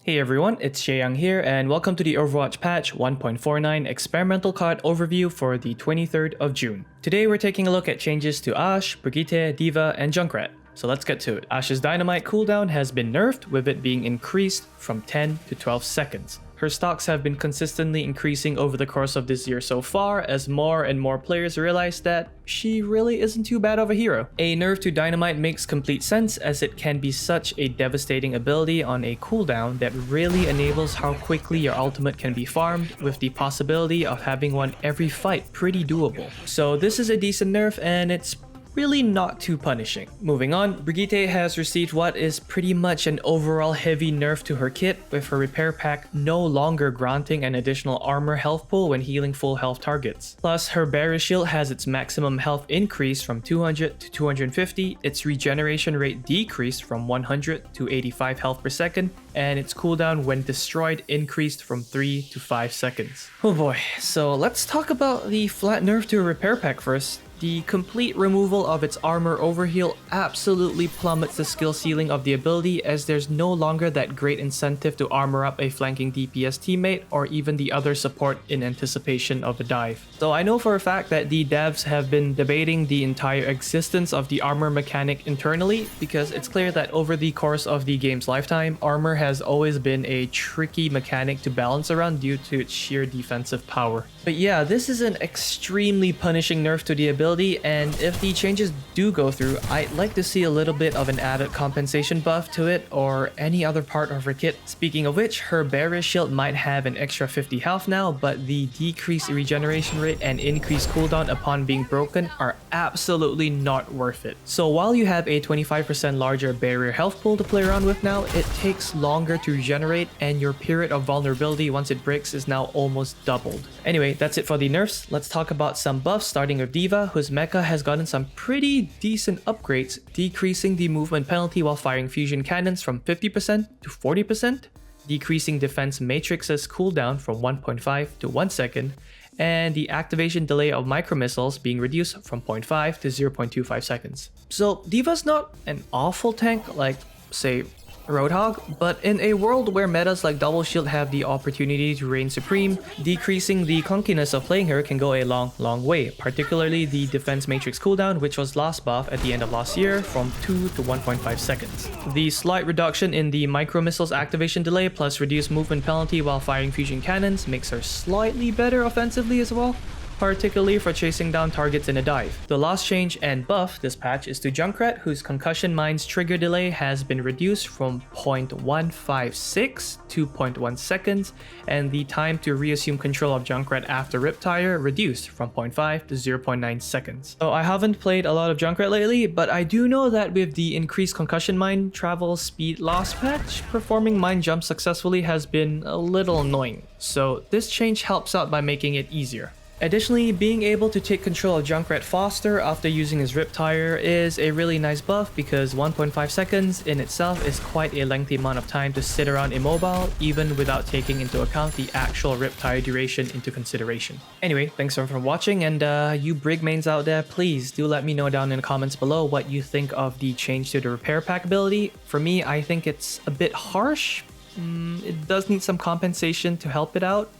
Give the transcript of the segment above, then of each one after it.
Hey everyone, it's Young here, and welcome to the Overwatch patch 1.49 experimental card overview for the 23rd of June. Today we're taking a look at changes to Ashe, Brigitte, Deva, and Junkrat. So let's get to it. Ashe's dynamite cooldown has been nerfed, with it being increased from 10 to 12 seconds. Her stocks have been consistently increasing over the course of this year so far, as more and more players realize that she really isn't too bad of a hero. A nerf to dynamite makes complete sense, as it can be such a devastating ability on a cooldown that really enables how quickly your ultimate can be farmed, with the possibility of having one every fight pretty doable. So this is a decent nerf, and it's really not too punishing. Moving on, Brigitte has received what is pretty much an overall heavy nerf to her kit, with her repair pack no longer granting an additional armor health pool when healing full health targets. Plus, her barrier shield has its maximum health increased from 200 to 250, its regeneration rate decreased from 100 to 85 health per second, and its cooldown when destroyed increased from 3 to 5 seconds. Oh boy, so let's talk about the flat nerf to her repair pack first. The complete removal of its armor overheal absolutely plummets the skill ceiling of the ability, as there's no longer that great incentive to armor up a flanking DPS teammate or even the other support in anticipation of a dive. So I know for a fact that the devs have been debating the entire existence of the armor mechanic internally, because it's clear that over the course of the game's lifetime, armor has always been a tricky mechanic to balance around due to its sheer defensive power. But yeah, this is an extremely punishing nerf to the ability, and if the changes do go through, I'd like to see a little bit of an added compensation buff to it or any other part of her kit. Speaking of which, her barrier shield might have an extra 50 health now, but the decreased regeneration rate and increased cooldown upon being broken are absolutely not worth it. So while you have a 25% larger barrier health pool to play around with now, it takes longer to regenerate, and your period of vulnerability once it breaks is now almost doubled. Anyway, that's it for the nerfs. Let's talk about some buffs, starting with Deva, whose mecha has gotten some pretty decent upgrades, decreasing the movement penalty while firing fusion cannons from 50% to 40%, decreasing defense matrix's cooldown from 1.5 to 1 second, and the activation delay of micro missiles being reduced from 0.5 to 0.25 seconds. So Deva's not an awful tank like, say, Roadhog, but in a world where metas like Double Shield have the opportunity to reign supreme, decreasing the clunkiness of playing her can go a long way, particularly the defense matrix cooldown, which was last buff at the end of last year from 2 to 1.5 seconds. The slight reduction in the micro missiles activation delay plus reduced movement penalty while firing fusion cannons makes her slightly better offensively as well, particularly for chasing down targets in a dive. The last change and buff this patch is to Junkrat, whose concussion mine's trigger delay has been reduced from 0.156 to 0.1 seconds, and the time to reassume control of Junkrat after Riptire reduced from 0.5 to 0.9 seconds. So I haven't played a lot of Junkrat lately, but I do know that with the increased concussion mine travel speed loss patch, performing mine jumps successfully has been a little annoying. So this change helps out by making it easier. Additionally, being able to take control of Junkrat faster after using his Riptire is a really nice buff, because 1.5 seconds in itself is quite a lengthy amount of time to sit around immobile, even without taking into account the actual Riptire duration into consideration. Anyway, thanks for watching, and you Brig mains out there, please do let me know down in the comments below what you think of the change to the repair pack ability. For me, I think it's a bit harsh. It does need some compensation to help it out,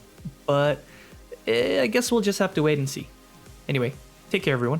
but I guess we'll just have to wait and see. Anyway, take care everyone.